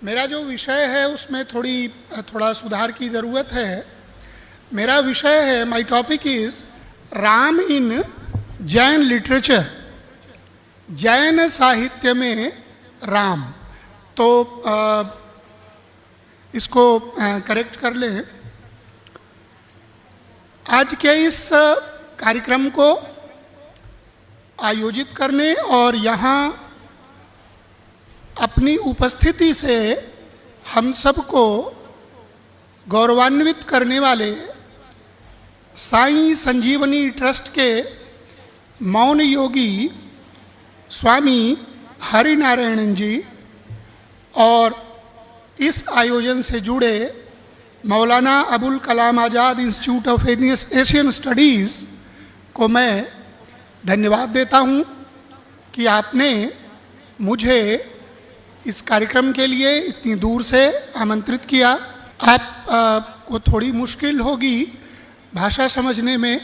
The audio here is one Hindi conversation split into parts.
मेरा जो विषय है उसमें थोड़ा सुधार की ज़रूरत है। मेरा विषय है, my topic is Ram in Jain literature, Jain साहित्य में राम। तो इसको करेक्ट कर लें। आज के इस कार्यक्रम को आयोजित करने और यहाँ अपनी उपस्थिति से हम सबको गौरवान्वित करने वाले साईं संजीवनी ट्रस्ट के मौन योगी स्वामी हरिनारायण जी और इस आयोजन से जुड़े Maulana Abul Kalam Azad institute of Asian studies को मैं धन्यवाद देता हूँ कि आपने मुझे इस कार्यक्रम के लिए इतनी दूर से आमंत्रित किया। आप को थोड़ी मुश्किल होगी भाषा समझने में,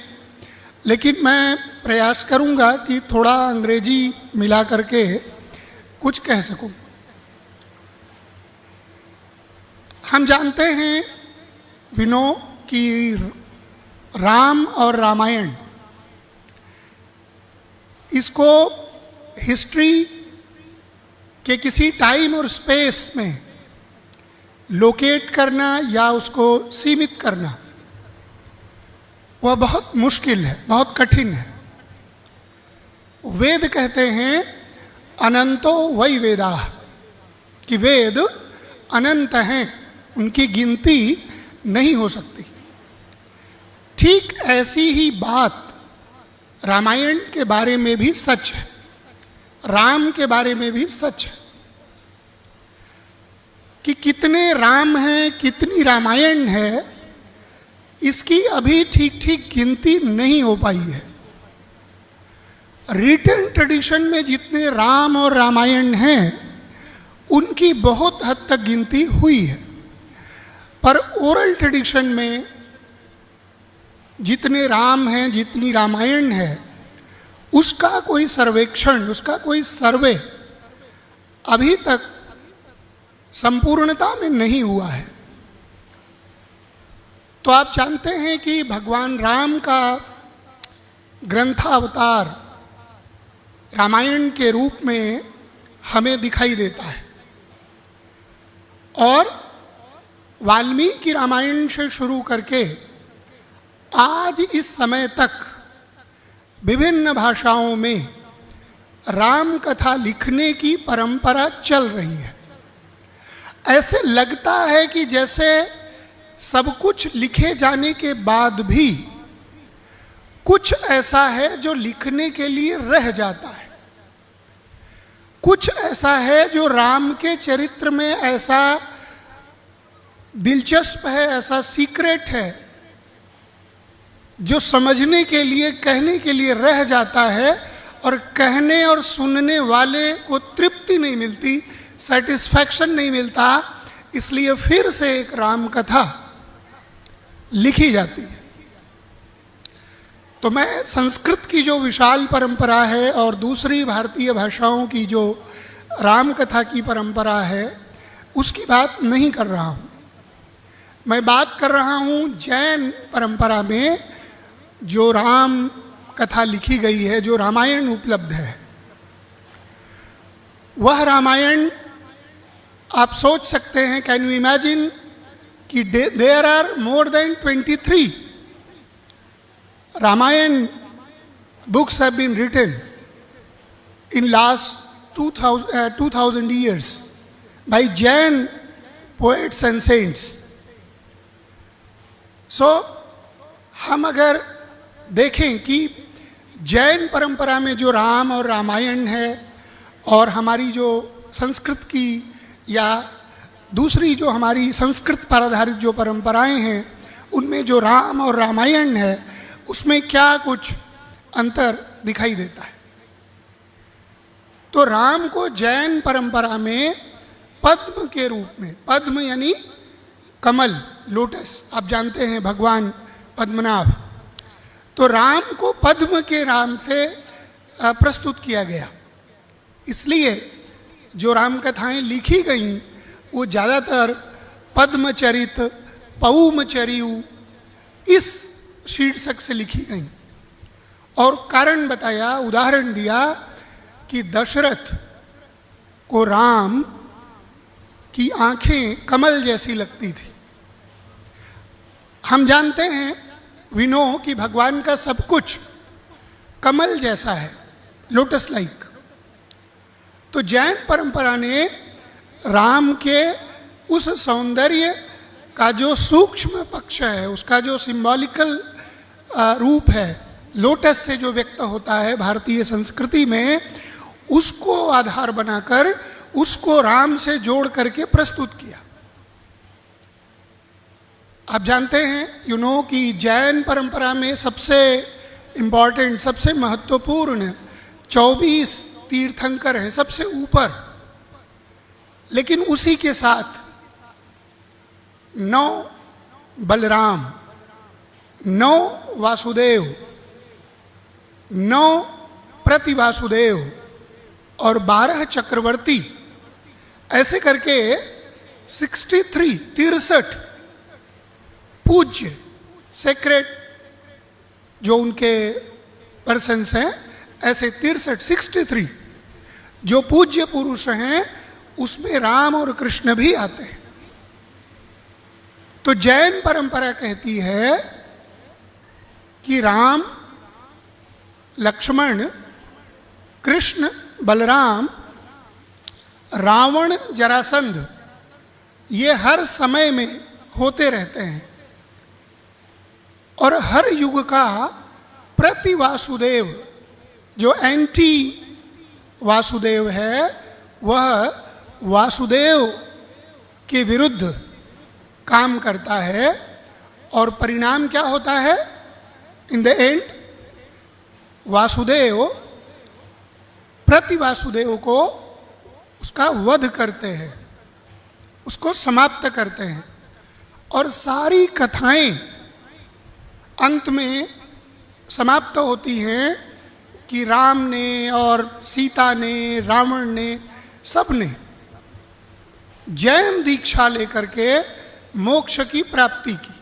लेकिन मैं प्रयास करूंगा कि थोड़ा अंग्रेजी मिला करके कुछ कह सकूं। हम जानते हैं विनो कि राम और रामायण, इसको हिस्ट्री के किसी टाइम और स्पेस में लोकेट करना या उसको सीमित करना वह बहुत मुश्किल है, बहुत कठिन है। वेद कहते हैं अनंतो वै वेदाः, कि वेद अनंत हैं, उनकी गिनती नहीं हो सकती। ठीक ऐसी ही बात रामायण के बारे में भी सच है, राम के बारे में भी सच है कि कितने राम हैं, कितनी रामायण है, इसकी अभी ठीक ठीक गिनती नहीं हो पाई है। रिटन ट्रेडिशन में जितने राम और रामायण हैं उनकी बहुत हद तक गिनती हुई है, पर ओरल ट्रेडिशन में जितने राम हैं, जितनी रामायण है, उसका कोई सर्वेक्षण, उसका कोई सर्वे अभी तक संपूर्णता में नहीं हुआ है। तो आप जानते हैं कि भगवान राम का ग्रंथावतार रामायण के रूप में हमें दिखाई देता है, और वाल्मीकि रामायण से शुरू करके आज इस समय तक विभिन्न भाषाओं में राम कथा लिखने की परंपरा चल रही है। ऐसे लगता है कि जैसे सब कुछ लिखे जाने के बाद भी कुछ ऐसा है जो लिखने के लिए रह जाता है, कुछ ऐसा है जो राम के चरित्र में ऐसा दिलचस्प है, ऐसा सीक्रेट है, जो समझने के लिए, कहने के लिए रह जाता है, और कहने और सुनने वाले को तृप्ति नहीं मिलती, सेटिस्फैक्शन नहीं मिलता, इसलिए फिर से एक राम कथा लिखी जाती है। तो मैं संस्कृत की जो विशाल परंपरा है और दूसरी भारतीय भाषाओं की जो राम कथा की परंपरा है उसकी बात नहीं कर रहा हूँ। मैं बात कर रहा हूँ जैन परंपरा में जो राम कथा लिखी गई है, जो रामायण उपलब्ध है। वह रामायण आप सोच सकते हैं, कैन यू इमेजिन कि there are more than 23 Ramayana books have been written in last 2000 years by Jain poets and saints. So हम अगर देखें कि जैन परंपरा में जो राम और रामायण है, और हमारी जो संस्कृत की या दूसरी जो हमारी संस्कृत पर आधारित जो परंपराएं हैं, उनमें जो राम और रामायण है उसमें क्या कुछ अंतर दिखाई देता है। तो राम को जैन परंपरा में पद्म के रूप में, पद्म यानी कमल, लोटस, आप जानते हैं भगवान पद्मनाभ, तो राम को पद्म के नाम से प्रस्तुत किया गया। इसलिए जो राम कथाएं लिखी गईं वो ज़्यादातर पद्मचरित, पौमचरियु इस शीर्षक से लिखी गई। और कारण बताया, उदाहरण दिया कि दशरथ को राम की आंखें कमल जैसी लगती थी। हम जानते हैं, वी नो, कि भगवान का सब कुछ कमल जैसा है, लोटस लाइक। तो जैन परंपरा ने राम के उस सौंदर्य का जो सूक्ष्म पक्ष है, उसका जो सिंबॉलिकल रूप है, लोटस से जो व्यक्त होता है भारतीय संस्कृति में, उसको आधार बनाकर उसको राम से जोड़ करके प्रस्तुत किया। आप जानते हैं, यू नो, कि जैन परंपरा में सबसे इम्पॉर्टेंट, सबसे महत्वपूर्ण 24 तीर्थंकर हैं, सबसे ऊपर। लेकिन उसी के साथ 9 बलराम, 9 वासुदेव, 9 प्रतिवासुदेव और 12 चक्रवर्ती, ऐसे करके 63 पूज्य सेक्रेट जो उनके पर्सन्स हैं, ऐसे 63 जो पूज्य पुरुष हैं, उसमें राम और कृष्ण भी आते हैं। तो जैन परंपरा कहती है कि राम, लक्ष्मण, कृष्ण, बलराम, रावण, जरासंध, ये हर समय में होते रहते हैं। और हर युग का प्रति वासुदेव, जो एंटी वासुदेव है, वह वासुदेव के विरुद्ध काम करता है। और परिणाम क्या होता है? इन द एंड वासुदेव प्रति वासुदेव को उसका वध करते हैं, उसको समाप्त करते हैं। और सारी कथाएं अंत में समाप्त होती हैं कि राम ने और सीता ने, रावण ने, सब ने जैन दीक्षा लेकर के मोक्ष की प्राप्ति की।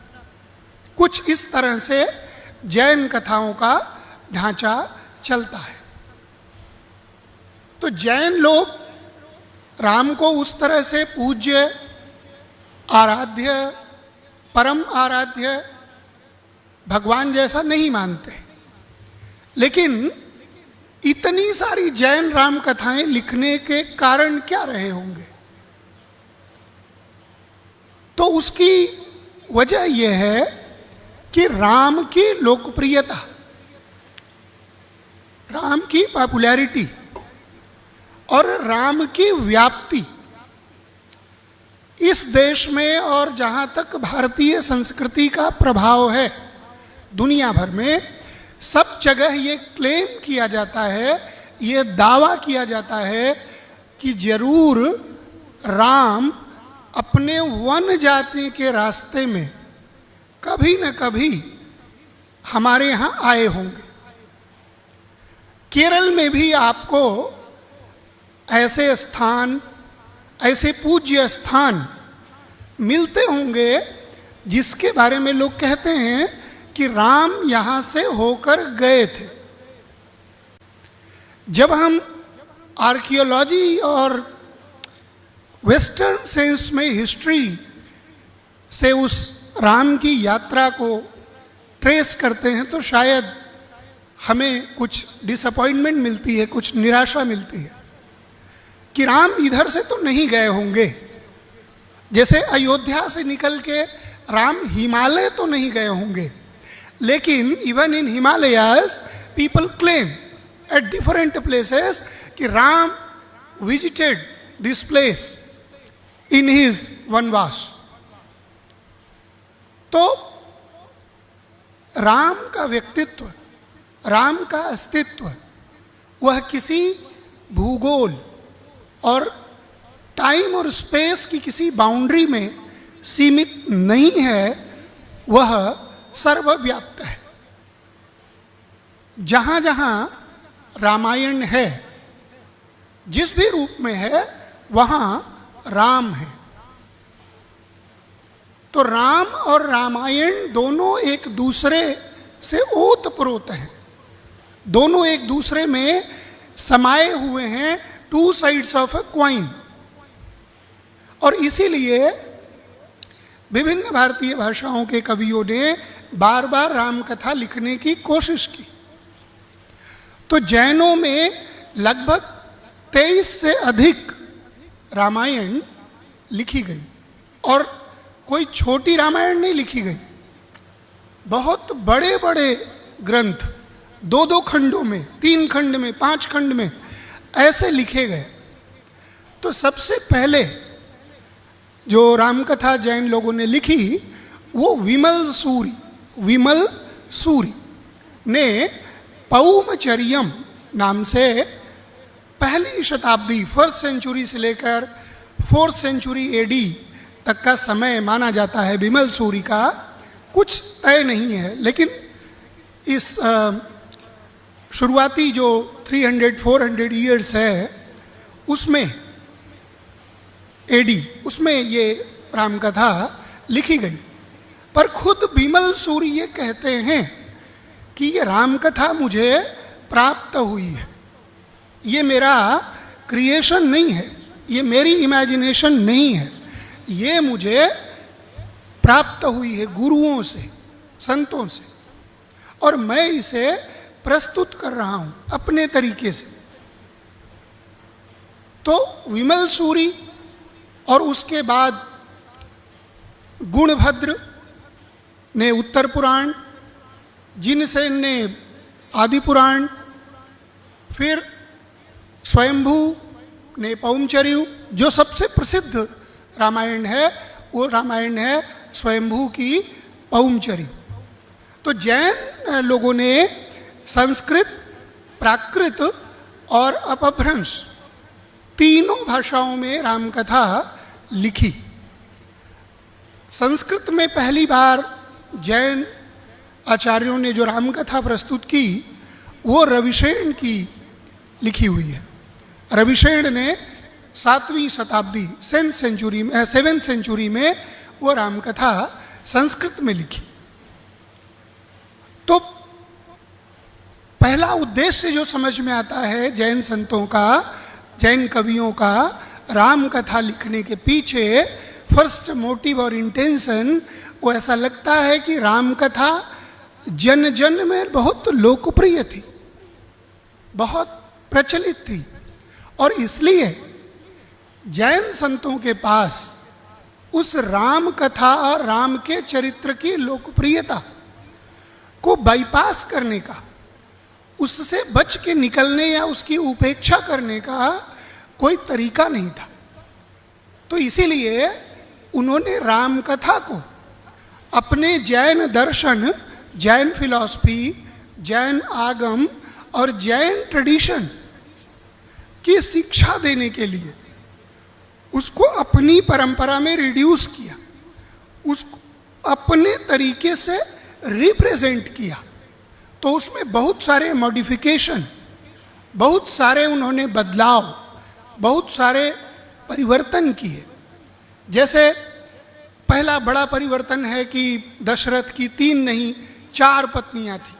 कुछ इस तरह से जैन कथाओं का ढांचा चलता है। तो जैन लोग राम को उस तरह से पूज्य, आराध्य, परम आराध्य भगवान जैसा नहीं मानते। लेकिन इतनी सारी जैन राम कथाएं लिखने के कारण क्या रहे होंगे? तो उसकी वजह यह है कि राम की लोकप्रियता, राम की पॉपुलैरिटी और राम की व्याप्ति इस देश में, और जहाँ तक भारतीय संस्कृति का प्रभाव है दुनिया भर में, सब जगह ये क्लेम किया जाता है, ये दावा किया जाता है कि जरूर राम अपने वन जाति के रास्ते में कभी न कभी हमारे यहाँ आए होंगे। केरल में भी आपको ऐसे स्थान, ऐसे पूज्य स्थान मिलते होंगे जिसके बारे में लोग कहते हैं कि राम यहाँ से होकर गए थे। जब हम आर्कियोलॉजी और वेस्टर्न सेंस में हिस्ट्री से उस राम की यात्रा को ट्रेस करते हैं तो शायद हमें कुछ डिसअपॉइंटमेंट मिलती है, कुछ निराशा मिलती है कि राम इधर से तो नहीं गए होंगे। जैसे अयोध्या से निकल के राम हिमालय तो नहीं गए होंगे, लेकिन even in Himalayas people claim at different places कि Ram visited this place in his वनवास। तो राम का व्यक्तित्व, राम का अस्तित्व, वह किसी भूगोल और टाइम और स्पेस की किसी बाउंड्री में सीमित नहीं है, वह सर्वव्याप्त है। जहाँ जहाँ रामायण है, जिस भी रूप में है, वहाँ राम है। तो राम और रामायण दोनों एक दूसरे से ओतप्रोत हैं, दोनों एक दूसरे में समाये हुए हैं, two sides of a coin. और इसीलिए विभिन्न भारतीय भाषाओं के कवियों ने बार बार राम कथा लिखने की कोशिश की। तो जैनों में लगभग 23 से अधिक रामायण लिखी गई, और कोई छोटी रामायण नहीं लिखी गई, बहुत बड़े बड़े ग्रंथ 2-2 खंडों में, 3 खंड में, 5 खंड में ऐसे लिखे गए। तो सबसे पहले जो रामकथा जैन लोगों ने लिखी वो विमल सूरी ने पौमचर्यम नाम से पहली शताब्दी, 1st सेंचुरी से लेकर 4th सेंचुरी एडी तक का समय माना जाता है विमल सूरी का। कुछ तय नहीं है, लेकिन इस शुरुआती जो 300-400 ईयर्स है उसमें एडी, उसमें ये रामकथा लिखी गई। पर खुद विमल सूरी ये कहते हैं कि ये रामकथा मुझे प्राप्त हुई है, ये मेरा क्रिएशन नहीं है, ये मेरी इमेजिनेशन नहीं है, ये मुझे प्राप्त हुई है गुरुओं से, संतों से, और मैं इसे प्रस्तुत कर रहा हूं अपने तरीके से। तो विमल सूरी और उसके बाद गुणभद्र ने उत्तर पुराण, जिनसेन ने आदि पुराण, फिर स्वयंभू ने पौमचर्यु। जो सबसे प्रसिद्ध रामायण है वो रामायण है स्वयंभू की पौमचर्यु। तो जैन लोगों ने संस्कृत, प्राकृत और अपभ्रंश तीनों भाषाओं में रामकथा लिखी। संस्कृत में पहली बार जैन आचार्यों ने जो रामकथा प्रस्तुत की वो रविशेन की लिखी हुई है। रविशेन ने 7वीं शताब्दी 7th सेंचुरी में वो रामकथा संस्कृत में लिखी। तो पहला उद्देश्य जो समझ में आता है जैन संतों का, जैन कवियों का राम कथा लिखने के पीछे फर्स्ट मोटिव और इंटेंशन, वो ऐसा लगता है कि राम कथा जन जन में बहुत लोकप्रिय थी, बहुत प्रचलित थी, और इसलिए जैन संतों के पास उस राम कथा और राम के चरित्र की लोकप्रियता को बाईपास करने का, उससे बच के निकलने या उसकी उपेक्षा करने का कोई तरीका नहीं था। तो इसीलिए उन्होंने राम कथा को अपने जैन दर्शन, जैन फिलॉसफी, जैन आगम और जैन ट्रेडिशन की शिक्षा देने के लिए उसको अपनी परंपरा में रिड्यूस किया, उसको अपने तरीके से रिप्रेजेंट किया। तो उसमें बहुत सारे मॉडिफिकेशन, बहुत सारे उन्होंने बदलाव, बहुत सारे परिवर्तन किए। जैसे पहला बड़ा परिवर्तन है कि दशरथ की 3 नहीं 4 पत्नियां थी।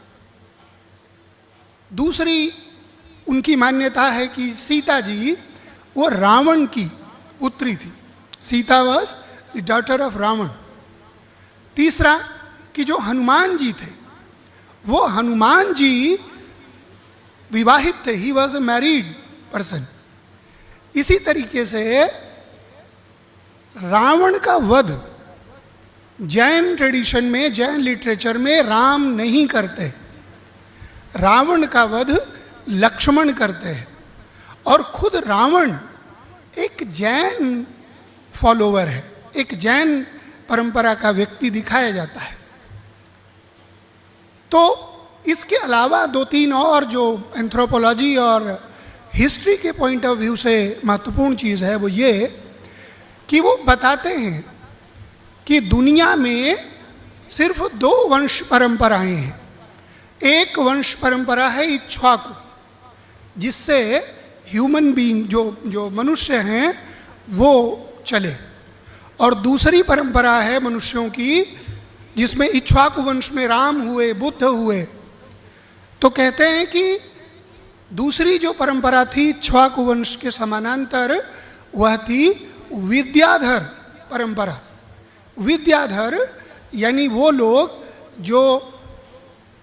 दूसरी उनकी मान्यता है कि सीता जी वो रावण की पुत्री थी, Sita was the daughter of Ravana. तीसरा कि जो हनुमान जी थे वो हनुमान जी विवाहित थे, he was a married person. इसी तरीके से रावण का वध जैन ट्रेडिशन में, जैन लिटरेचर में राम नहीं करते, रावण का वध लक्ष्मण करते हैं। और खुद रावण एक जैन फॉलोवर है, एक जैन परंपरा का व्यक्ति दिखाया जाता है। तो इसके अलावा 2-3 और जो एंथ्रोपोलॉजी और हिस्ट्री के पॉइंट ऑफ व्यू से महत्वपूर्ण चीज़ है वो ये कि वो बताते हैं कि दुनिया में सिर्फ 2 वंश परंपराएं हैं। एक वंश परंपरा है इक्ष्वाकु, जिससे ह्यूमन बीइंग जो मनुष्य हैं वो चले, और दूसरी परंपरा है मनुष्यों की जिसमें इक्ष्वाकु वंश में राम हुए, बुद्ध हुए। तो कहते हैं कि दूसरी जो परंपरा थी इक्ष्वाकु वंश के समानांतर, वह थी विद्याधर परंपरा। विद्याधर यानी वो लोग जो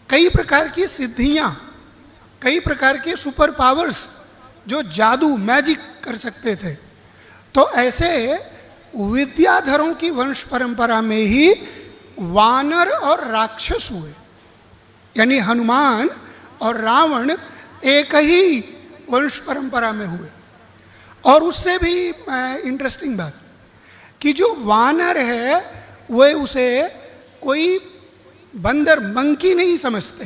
कई प्रकार की सिद्धियां, कई प्रकार के सुपर पावर्स, जो जादू मैजिक कर सकते थे। तो ऐसे विद्याधरों की वंश परंपरा में ही वानर और राक्षस हुए, यानी हनुमान और रावण एक ही वंश परंपरा में हुए। और उससे भी इंटरेस्टिंग बात कि जो वानर है वह उसे कोई बंदर, मंकी नहीं समझते।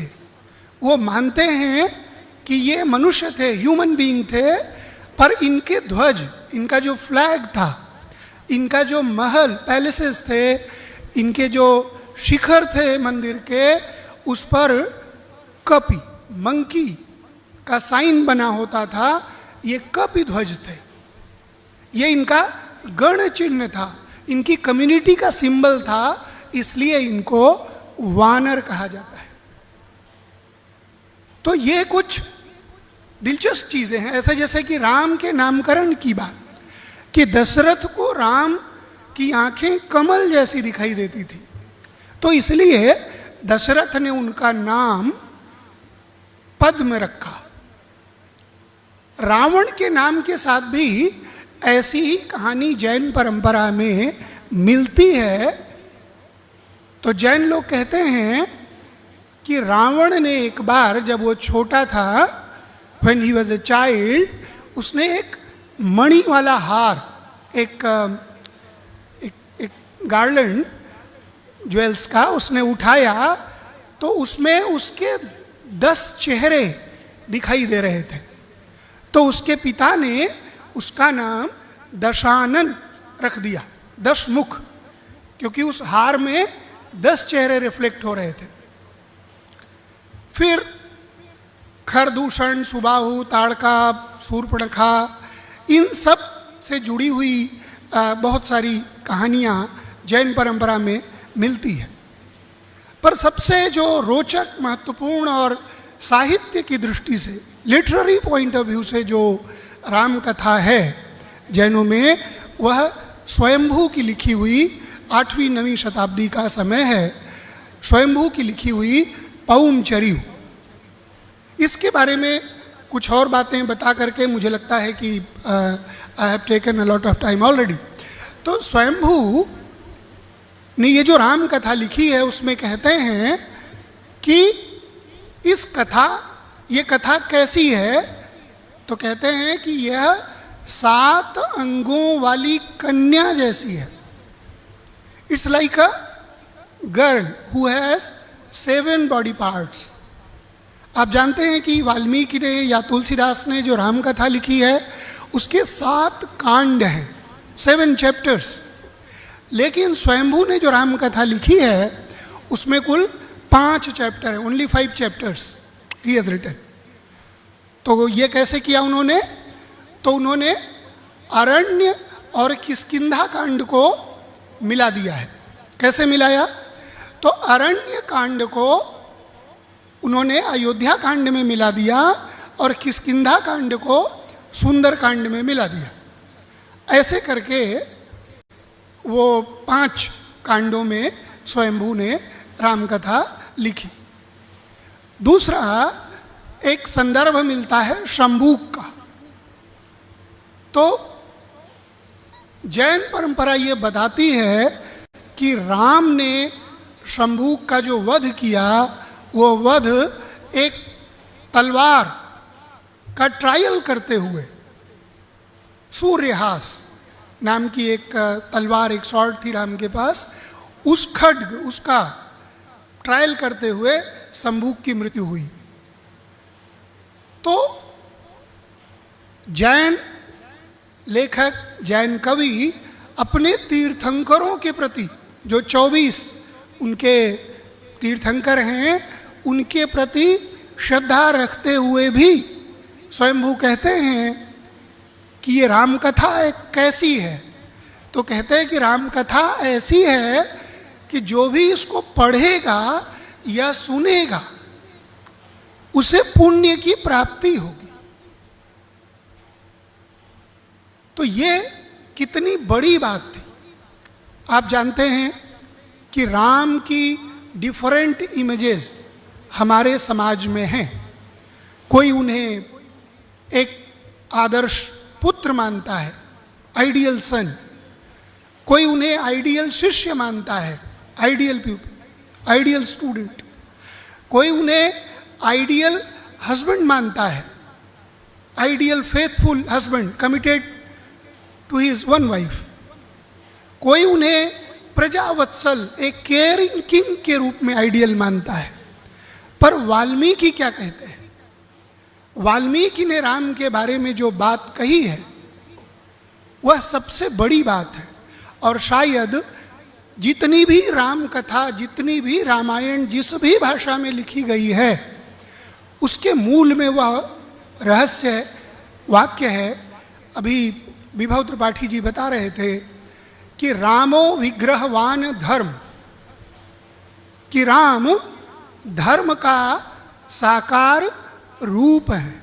वो मानते हैं कि ये मनुष्य थे, ह्यूमन बीइंग थे, पर इनके ध्वज, इनका जो फ्लैग था, इनका जो महल, पैलेसेस थे, इनके जो शिखर थे मंदिर के, उस पर कपि, मंकी का साइन बना होता था। ये कपि ध्वज थे, ये इनका गण चिन्ह था, इनकी कम्युनिटी का सिंबल था, इसलिए इनको वानर कहा जाता है। तो ये कुछ दिलचस्प चीजें हैं। ऐसा जैसे कि राम के नामकरण की बात, कि दशरथ को राम की आंखें कमल जैसी दिखाई देती थी, तो इसलिए दशरथ ने उनका नाम पद्म रखा। रावण के नाम के साथ भी ऐसी ही कहानी जैन परंपरा में मिलती है। तो जैन लोग कहते हैं कि रावण ने एक बार, जब वो छोटा था, when he was a child, उसने एक मणि वाला हार, एक गार्लैंड ज्वेल्स का उसने उठाया, तो उसमें उसके 10 चेहरे दिखाई दे रहे थे। तो उसके पिता ने उसका नाम दशानन रख दिया, 10 मुख, क्योंकि उस हार में 10 चेहरे रिफ्लेक्ट हो रहे थे। फिर खरदूषण, सुबाहु, ताड़का, शूर्पणखा, इन सब से जुड़ी हुई बहुत सारी कहानियाँ जैन परंपरा में मिलती है। पर सबसे जो रोचक, महत्वपूर्ण और साहित्य की दृष्टि से, लिटरेरी पॉइंट ऑफ व्यू से जो राम कथा है जैनों में, वह स्वयंभू की लिखी हुई 8वीं-9वीं शताब्दी का समय है। स्वयंभू की लिखी हुई पौमचर्यु। इसके बारे में कुछ और बातें बता करके मुझे लगता है कि I have taken a lot of time already. तो स्वयंभू ने ये जो राम कथा लिखी है, उसमें कहते हैं कि इस कथा, ये कथा कैसी है, तो कहते हैं कि यह 7 अंगों वाली कन्या जैसी है। It's like a girl who has 7 body parts. आप जानते हैं कि वाल्मीकि ने या तुलसीदास ने जो राम कथा लिखी है, उसके 7 कांड हैं, 7 चैप्टर्स। लेकिन स्वयंभू ने जो राम कथा लिखी है, उसमें कुल 5 चैप्टर हैं, ओनली 5 चैप्टर्स ही हैज रिटन। तो ये कैसे किया उन्होंने? तो उन्होंने अरण्य और किष्किंधा कांड को मिला दिया है। कैसे मिलाया? तो अरण्य कांड को उन्होंने अयोध्या कांड में मिला दिया और किष्किंधा कांड को सुंदर कांड में मिला दिया। ऐसे करके वो 5 कांडों में स्वयंभू ने रामकथा लिखी। दूसरा एक संदर्भ मिलता है शंभूक का। तो जैन परंपरा ये बताती है कि राम ने शंभूक का जो वध किया, वो वध एक तलवार का ट्रायल करते हुए, सूर्यहास नाम की एक तलवार, एक स्वॉर्ड थी राम के पास, उस खड्ग, उसका ट्रायल करते हुए शंभूक की मृत्यु हुई। तो जैन लेखक, जैन कवि अपने तीर्थंकरों के प्रति, जो 24 उनके तीर्थंकर हैं, उनके प्रति श्रद्धा रखते हुए भी स्वयंभू कहते हैं कि ये रामकथा एक कैसी है, तो कहते हैं कि राम कथा ऐसी है कि जो भी इसको पढ़ेगा या सुनेगा उसे पुण्य की प्राप्ति होगी। तो ये कितनी बड़ी बात थी। आप जानते हैं कि राम की डिफरेंट इमेजेस हमारे समाज में हैं। कोई उन्हें एक आदर्श पुत्र मानता है, आइडियल सन। कोई उन्हें आइडियल शिष्य मानता है, आइडियल प्यूपिल, आइडियल स्टूडेंट। कोई उन्हें आइडियल हस्बैंड मानता है, ideal faithful husband committed to his one wife. कोई उन्हें प्रजावत्सल, एक केयरिंग किंग के रूप में आइडियल मानता है। पर वाल्मीकि क्या कहते हैं? वाल्मीकि ने राम के बारे में जो बात कही है वह सबसे बड़ी बात है। और शायद जितनी भी राम कथा, जितनी भी रामायण जिस भी भाषा में लिखी गई है, उसके मूल में वह रहस्य वाक्य है। अभी विभव त्रिपाठी जी बता रहे थे कि रामो विग्रहवान धर्म, कि राम धर्म का साकार रूप है।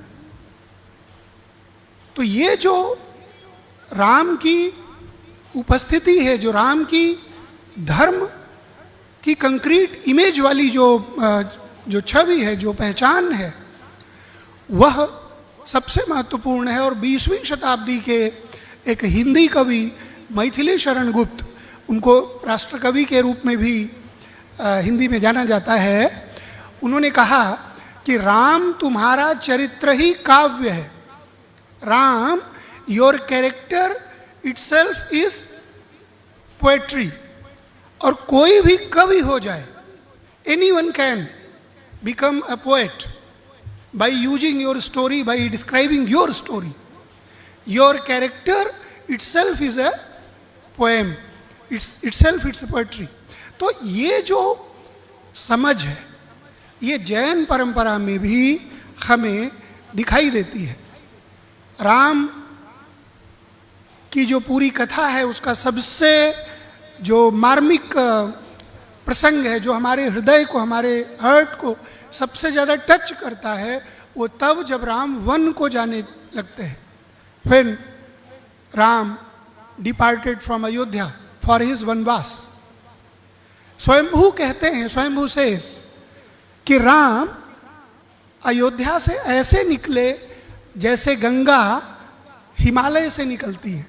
तो ये जो राम की उपस्थिति है, जो राम की धर्म की कंक्रीट इमेज वाली जो छवि है, जो पहचान है, वह सबसे महत्वपूर्ण है। और 20वीं शताब्दी के एक हिंदी कवि मैथिली शरण गुप्त, उनको राष्ट्रकवि के रूप में भी हिंदी में जाना जाता है, उन्होंने कहा कि राम तुम्हारा चरित्र ही काव्य है। Ram, your character itself is poetry. और कोई भी कवि हो जाए, anyone can become a poet by using your story, by describing your story. Your character itself is a poem, itself it's a poetry. तो ये जो समझ है, ये जैन परंपरा में भी हमें दिखाई देती है। राम की जो पूरी कथा है, उसका सबसे जो मार्मिक प्रसंग है, जो हमारे हृदय को, हमारे हार्ट को सबसे ज़्यादा टच करता है, वो तब जब राम वन को जाने लगते हैं। When Ram departed from Ayodhya for his वनवास। स्वयंभू कहते हैं, स्वयंभू सेज कि राम अयोध्या से ऐसे निकले जैसे गंगा हिमालय से निकलती है।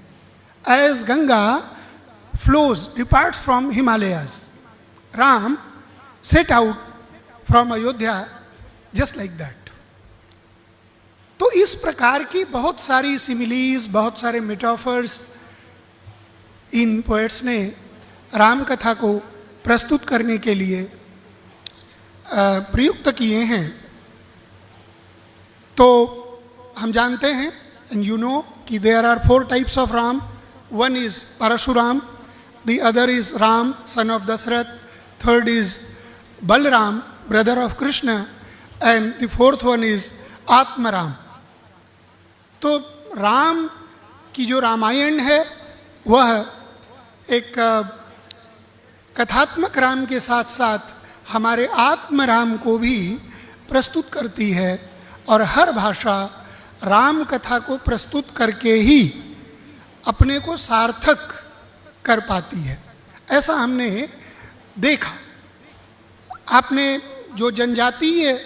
As Ganga flows, departs from Himalayas, Ram set out from Ayodhya just like that. तो इस प्रकार की बहुत सारी सिमिलीज, बहुत सारे मेटाफर्स इन पोएट्स ने राम कथा को प्रस्तुत करने के लिए प्रयुक्त किए हैं। तो हम जानते हैं, एंड यू नो, कि there are 4 types of Ram. One is Parashuram, the other is Ram son of Dasharath, third is Balram brother of Krishna, and the fourth one is Atmaram. तो राम की जो रामायण है वह एक कथात्मक राम के साथ साथ हमारे आत्म राम को भी प्रस्तुत करती है। और हर भाषा राम कथा को प्रस्तुत करके ही अपने को सार्थक कर पाती है, ऐसा हमने देखा। आपने जो जनजातीय,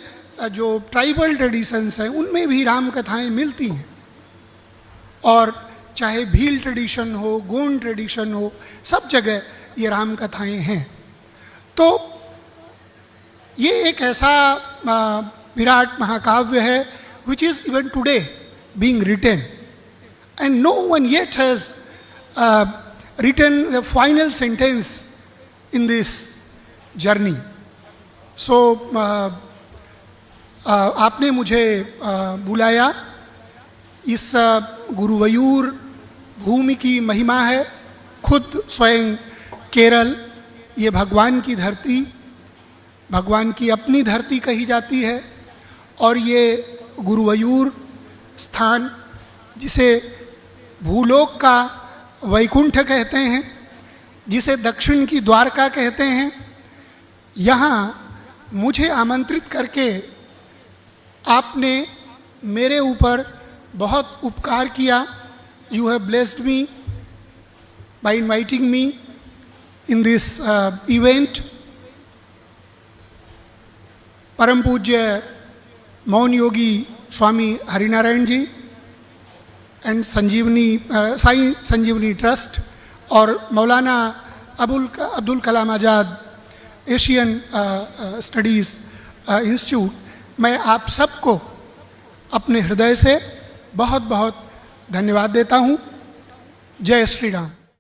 जो ट्राइबल ट्रेडिशंस हैं, उनमें भी राम कथाएं मिलती हैं। और चाहे भील ट्रेडिशन हो, गोंड ट्रेडिशन हो, सब जगह ये राम कथाएं हैं। तो ये एक ऐसा विराट महाकाव्य है which is even today being written, and no one yet has written the final sentence in this journey. So आपने मुझे बुलाया। इस गुरुवयूर भूमि की महिमा है, खुद स्वयं केरल, ये भगवान की धरती, भगवान की अपनी धरती कही जाती है। और ये गुरुवयूर स्थान, जिसे भूलोक का वैकुंठ कहते हैं, जिसे दक्षिण की द्वारका कहते हैं, यहाँ मुझे आमंत्रित करके आपने मेरे ऊपर बहुत उपकार किया. You have blessed me by inviting me in this event. परम पूज्य मौन योगी स्वामी हरिनारायण जी एंड साईं संजीवनी ट्रस्ट और मौलाना Abdul Kalam Azad Asian studies institute, मैं आप सबको अपने हृदय से बहुत बहुत धन्यवाद देता हूँ. जय श्री राम.